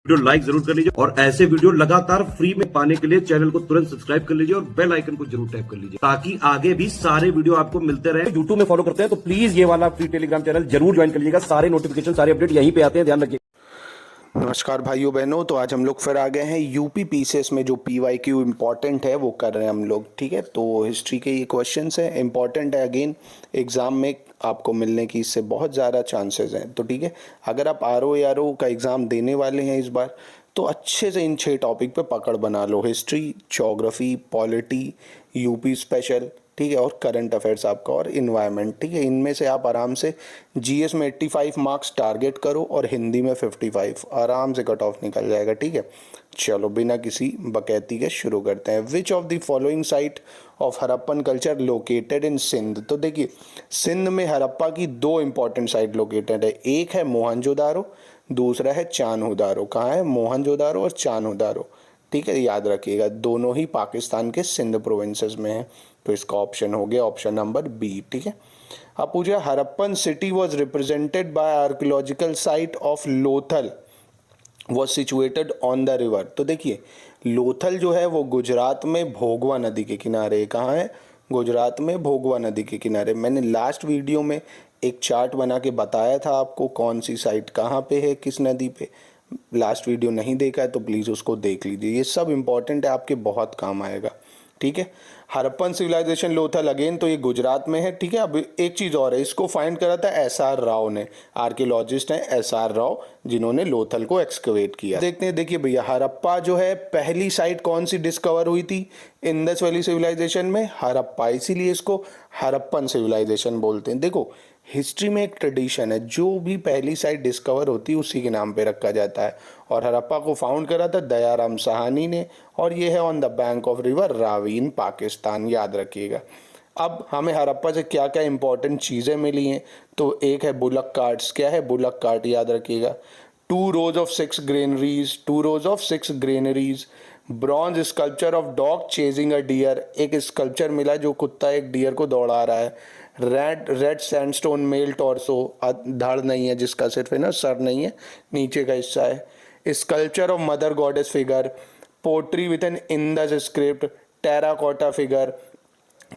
Video like जरूर कर लीजिए और ऐसे वीडियो लगातार फ्री में पाने के लिए चैनल को तुरंत सब्सक्राइब कर लीजिए और बेल आइकन को जरूर टैप कर लीजिए ताकि आगे भी सारे वीडियो आपको मिलते रहे। यूट्यूब में फॉलो करते हैं तो प्लीज ये वाला फ्री टेलीग्राम चैनल जरूर ज्वाइन कर लीजिएगा। सारे नोटिफिकेशन सारे अपडेट यहीं पे आते हैं, ध्यान रखिए। नमस्कार भाइयों बहनों, तो आज हम लोग फिर आ गए हैं यूपी पीसीएस में जो पीवाईक्यू इम्पॉर्टेंट है वो कर रहे हैं हम लोग। ठीक है, तो हिस्ट्री के ये क्वेश्चंस हैं, इम्पॉर्टेंट है, अगेन एग्ज़ाम में आपको मिलने की इससे बहुत ज़्यादा चांसेस हैं। तो ठीक है, अगर आप आरओ का एग्ज़ाम देने वाले हैं इस बार तो अच्छे से इन 6 टॉपिक पे पकड़ बना लो। History, geography, polity, UP special, ठीक है, और करंट अफेयर्स आपका और इन्वायरमेंट। ठीक है, इनमें से आप आराम से जीएस में 85 मार्क्स टारगेट करो और हिंदी में 55, आराम से कट ऑफ निकल जाएगा। ठीक है, चलो बिना किसी बकैती के शुरू करते हैं। Which of the following site of Harappan culture located in Sindh. तो देखिए, सिंध में हड़प्पा की 2 इंपॉर्टेंट साइट लोकेटेड है। एक है मोहनजोदारो, दूसरा है चान्होदारो। कहाँ है? मोहनजोदारो और चान्होदारो। ठीक है, याद रखिएगा, दोनों ही पाकिस्तान के सिंध प्रोविंसेस में है। तो इसका ऑप्शन हो गया ऑप्शन नंबर बी। ठीक है, अब पूछे Harappan city was represented by archaeological site of Lothal was situated on the river. तो देखिए, लोथल जो है वो गुजरात में भोगवा नदी के किनारे। कहाँ है? गुजरात में भोगवा नदी के किनारे। मैंने लास्ट वीडियो में एक चार्ट बना के बताया था आपको कौन सी साइट कहाँ पे है, किस नदी पे। लास्ट वीडियो नहीं देखा है तो प्लीज़ उसको देख लीजिए, ये सब इंपॉर्टेंट है, आपके बहुत काम आएगा। ठीक है, हड़प्पन सिविलाइजेशन लोथल, अगेन तो ये गुजरात में है। ठीक है, अब एक चीज़ और है, इसको फाइंड करा था एसआर राव ने, आर्कियोलॉजिस्ट हैं एसआर राव, जिन्होंने लोथल को एक्सकवेट किया। देखते हैं, देखिए भैया, हड़प्पा जो है पहली साइट कौन सी डिस्कवर हुई थी इंडस वैली सिविलाइजेशन में? हड़प्पा, इसीलिए इसको हड़प्पन सिविलाइजेशन बोलते हैं। देखो, हिस्ट्री में एक ट्रेडिशन है, जो भी पहली साइट डिस्कवर होती है उसी के नाम पे रखा जाता है। और हड़प्पा को फाउंड करा था दयाराम साहनी ने, और ये है on the bank of river Ravi in Pakistan, याद रखिएगा। अब हमें हड़प्पा से क्या क्या इंपॉर्टेंट चीज़ें मिली हैं, तो एक है बुलक कार्ट्स। क्या है? बुलक कार्ट, याद रखिएगा। 2 rows of 6 granaries, 2 rows of 6 granaries, bronze sculpture of dog chasing a deer, एक स्कल्पचर मिला जो कुत्ता एक डियर को दौड़ा रहा है। रेड सैंडस्टोन मेल टॉर्सो, धड़ नहीं है जिसका, सिर्फ है ना, सर नहीं है, नीचे का हिस्सा है। Sculpture of mother goddess figure, pottery with an Indus script, terracotta figure.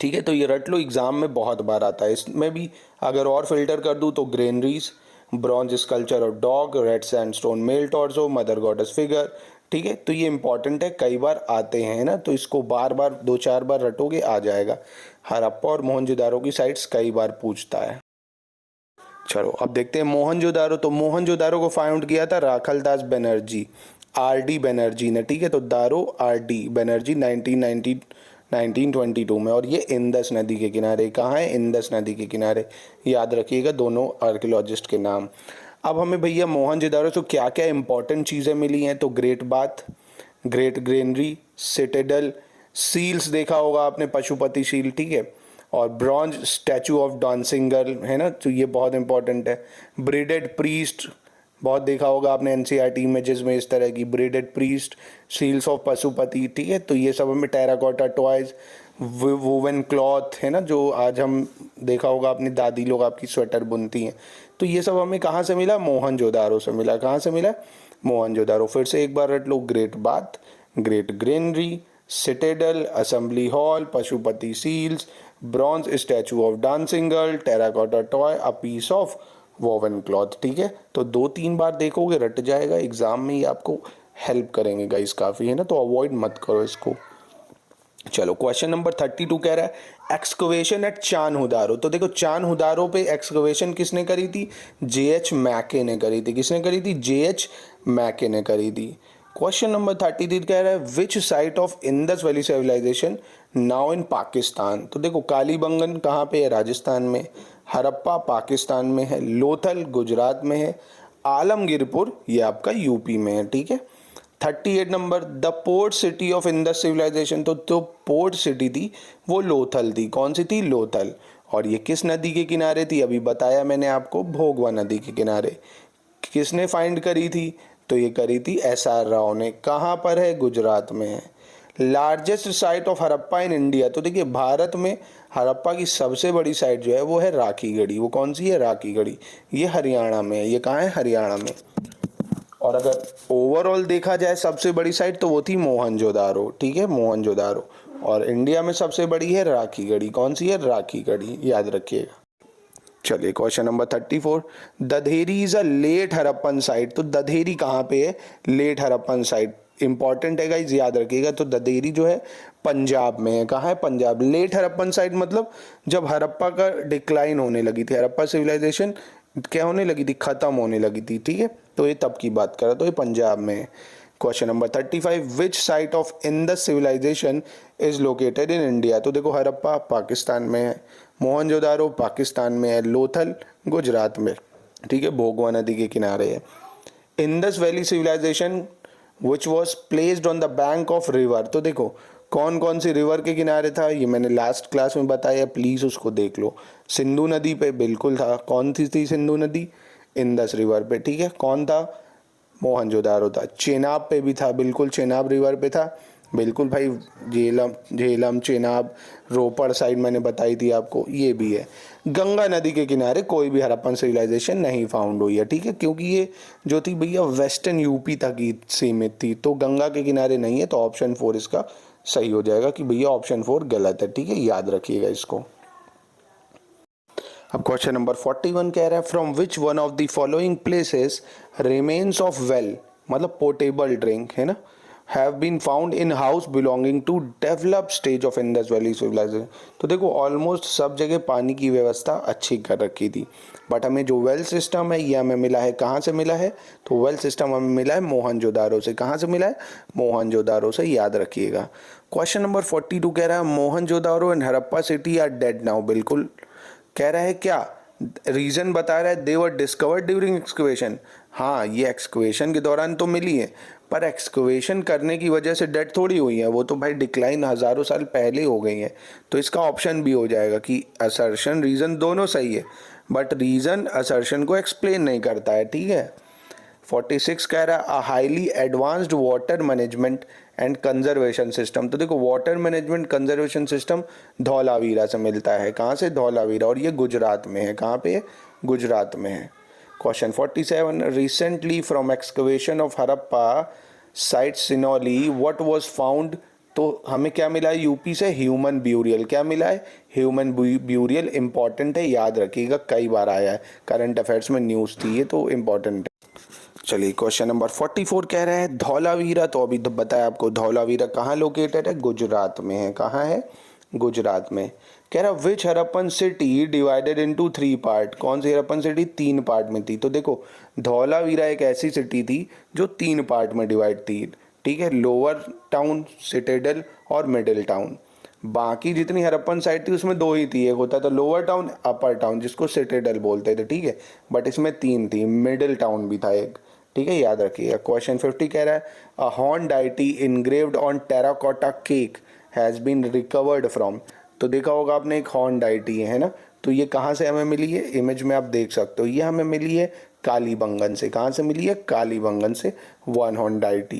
ठीक है, तो ये रट लो, एग्जाम में बहुत बार आता है। इसमें भी अगर और फिल्टर कर दूँ तो granaries, bronze sculpture of dog, red sandstone male torso, mother goddess figure. ठीक है, तो ये इंपॉर्टेंट है, कई बार आते हैं ना, तो इसको बार बार 2-4 बार रटोगे आ जाएगा। हड़प्पा और मोहनजोदारो की साइट्स कई बार पूछता है। चलो अब देखते हैं मोहनजोदारो। तो मोहनजोदारो को फाउंड किया था राखलदास बनर्जी, आरडी बनर्जी ने। ठीक है, तो दारो आरडी बनर्जी 1922 में, और ये इंडस नदी के किनारे। कहाँ है? इंडस नदी के किनारे, याद रखिएगा दोनों आर्कियोलॉजिस्ट के नाम। अब हमें भैया मोहनजोदारो से क्या क्या इंपॉर्टेंट चीज़ें मिली हैं, तो great bath, great granary, citadel, seals देखा होगा आपने, पशुपति शील। ठीक है, और bronze statue of dancing girl, है ना, तो ये बहुत इंपॉर्टेंट है। ब्रेडेड प्रीस्ट, बहुत देखा होगा आपने एनसीईआरटी में, जिसमें इस तरह की bearded priest, seals of Pashupati. ठीक है, तो ये सब हमें, टेराकोटा टॉयज, वोवन क्लॉथ, है ना, जो आज हम देखा होगा अपनी दादी लोग आपकी स्वेटर बुनती हैं, तो ये सब हमें कहाँ से मिला? मोहनजोदारो से मिला। कहाँ से मिला? मोहनजोदारो। फिर से एक बार रट लो, great bath, great granary, citadel, assembly hall, Pashupati seals, bronze statue of dancing girl, terracotta toy, a piece of woven cloth. ठीक है, तो 2-3 बार देखोगे रट जाएगा, एग्जाम में ही आपको हेल्प करेंगे गाइस काफ़ी, है ना, तो अवॉइड मत करो इसको। चलो क्वेश्चन नंबर 32 कह रहा है एक्सकवेशन एट चान्होदारो। तो देखो, चान्होदारो पे एक्सकवेशन किसने करी थी? जेएच मैके ने करी थी। किसने करी थी? जेएच मैके ने करी थी। क्वेश्चन नंबर 33 कह रहा है which site of Indus valley civilisation now in Pakistan. तो देखो, कालीबंगन कहाँ पे है? राजस्थान में। हड़प्पा पाकिस्तान में है। लोथल गुजरात में है। आलमगीरपुर ये आपका यूपी में है। ठीक है, 38 number, the port city of Indus civilisation. तो पोर्ट सिटी थी वो लोथल थी। कौन सी थी? लोथल। और ये किस नदी के किनारे थी? अभी बताया मैंने आपको, भोगवा नदी के किनारे। किसने फाइंड करी थी? तो ये करी थी एसआर राव ने। कहाँ पर है? गुजरात में है। Largest site of Harappa in India. तो देखिए, भारत में हड़प्पा की सबसे बड़ी साइट जो है वो है राखीगढ़ी। वो कौन सी है? राखीगढ़ी। ये हरियाणा में है। ये कहाँ है? हरियाणा में। और अगर ओवरऑल देखा जाए सबसे बड़ी साइट तो वो थी मोहनजोदारो, ठीक है, मोहनजोदारो। और इंडिया में सबसे बड़ी है राखीगढ़ी। कौन सी है? राखीगढ़ी, याद रखिएगा। चलिए question number 34, Dadheri is a late Harappan site. तो दधेरी कहाँ पे है? लेट हड़प्पन साइट, इंपॉर्टेंट है गाइस, याद रखिएगा। तो दधेरी जो है पंजाब में है। कहाँ है? पंजाब। लेट हड़प्पन साइट मतलब जब हड़प्पा का डिक्लाइन होने लगी थी, हड़प्पा सिविलाइजेशन क्या होने लगी थी? खत्म होने लगी थी, ठीक है। तो ये तब की बात करा, तो ये पंजाब में है। Question number 35, which site of Indus civilisation is located in India. तो देखो हड़प्पा पाकिस्तान में है, मोहनजोदारो पाकिस्तान में है, लोथल गुजरात में, ठीक है, भोगवा नदी के किनारे है। Indus valley civilisation which was placed on the bank of river. तो देखो कौन कौन सी रिवर के किनारे था, ये मैंने लास्ट क्लास में बताया, प्लीज़ उसको देख लो। सिंधु नदी पे बिल्कुल था। कौन सी थी सिंधु नदी? इंडस रिवर पे, ठीक है। कौन था? मोहनजोदारो था। चेनाब पे भी था, बिल्कुल चेनाब रिवर पे था, बिल्कुल भाई। झेलम चेनाब रोपड़ साइड मैंने बताई थी आपको, ये भी है। गंगा नदी के किनारे कोई भी हड़प्पन सिविलाइजेशन नहीं फाउंड हुई है, ठीक है, क्योंकि ये जो थी भैया वेस्टर्न यूपी तक ही सीमित थी, तो गंगा के किनारे नहीं है। तो ऑप्शन 4 इसका सही हो जाएगा कि भैया ऑप्शन 4 गलत है, ठीक है, याद रखिएगा इसको। अब क्वेश्चन नंबर 41 कह रहा है, from which one of the following places remains of well, मतलब पोर्टेबल ड्रिंक है ना, have been found in house belonging to develop stage of Indus valley civilisation. तो देखो ऑलमोस्ट सब जगह पानी की व्यवस्था अच्छी कर रखी थी, बट हमें जो वेल सिस्टम है ये हमें मिला है, कहाँ से मिला है? तो वेल सिस्टम हमें मिला है मोहनजोदारो से। कहाँ से मिला है? मोहनजोदारो से, याद रखिएगा। क्वेश्चन नंबर 42 कह रहा है, Mohenjodaro and Harappa city are dead now. बिल्कुल कह रहा है, क्या रीजन बता रहा है? They were discovered during excavation. हाँ, ये एक्सकवेशन के दौरान तो मिली है, पर एक्सकवेशन करने की वजह से डेड थोड़ी हुई है, वो तो भाई डिक्लाइन हज़ारों साल पहले हो गई है। तो इसका ऑप्शन भी हो जाएगा कि असर्शन रीज़न दोनों सही है, बट रीज़न असर्शन को एक्सप्लेन नहीं करता है, ठीक है। 46 कह रहा है, a highly advanced water management and conservation system. तो देखो water management conservation system Dholavira से मिलता है। कहाँ से? धौलावीरा, और ये गुजरात में है। कहाँ पे है? गुजरात में है। Question 47, recently from excavation of Harappa site Sinauli what was found. तो हमें क्या मिला है? यूपी से ह्यूमन ब्यूरियल। क्या मिला है? Human burial. इंपॉर्टेंट है, याद रखिएगा, कई बार आया है, करंट अफेयर्स में न्यूज़ थी ये, तो इम्पॉर्टेंट है। चलिए क्वेश्चन नंबर 44 कह रहा है, धौलावीरा। तो अभी तो बताया आपको, धौलावीरा कहाँ लोकेटेड है? गुजरात में है। कहाँ है? गुजरात में। कह रहा which Harappan city divided into 3 part. कौन सी हड़प्पन सिटी 3 पार्ट में थी? तो देखो धौलावीरा एक ऐसी सिटी थी जो 3 पार्ट में डिवाइड थी, ठीक है, लोअर टाउन, सिटेडल और मिडिल टाउन। बाकी जितनी हड़प्पन साइट थी उसमें 2 ही थी, एक होता था लोअर टाउन, अपर टाउन, जिसको सिटेडल बोलते थे, ठीक है, बट इसमें 3 थी, मिडिल टाउन भी था एक, ठीक है, याद रखिएगा। क्वेश्चन 50 कह रहा है, a horn deity engraved on terracotta cake has been recovered from. तो देखा होगा आपने, एक हॉर्न डाइटी है ना, तो ये कहाँ से हमें मिली है? इमेज में आप देख सकते हो, ये हमें मिली है कालीबंगन से। कहाँ से मिली है? कालीबंगन से, 1 हॉर्न डाइटी।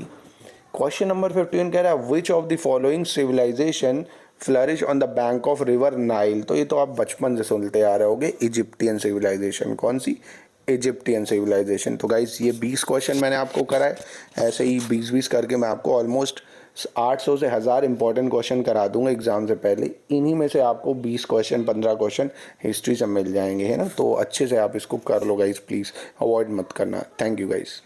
क्वेश्चन नंबर 51 कह रहा है, which of the following civilisation flourish on the bank of river Nile. तो ये तो आप बचपन से सुनते आ रहे होगे, इजिप्टियन सिविलाइजेशन। कौन सी? Egyptian civilisation. तो गाइस ये 20 क्वेश्चन मैंने आपको कराए, ऐसे ही 20-20 करके मैं आपको ऑलमोस्ट 800 से 1000 इंपॉर्टेंट क्वेश्चन करा दूंगा एग्जाम से पहले। इन्हीं में से आपको 20 क्वेश्चन 15 क्वेश्चन हिस्ट्री से मिल जाएंगे, है ना। तो अच्छे से आप इसको कर लो गाइस, प्लीज़ अवॉइड मत करना। Thank you guys.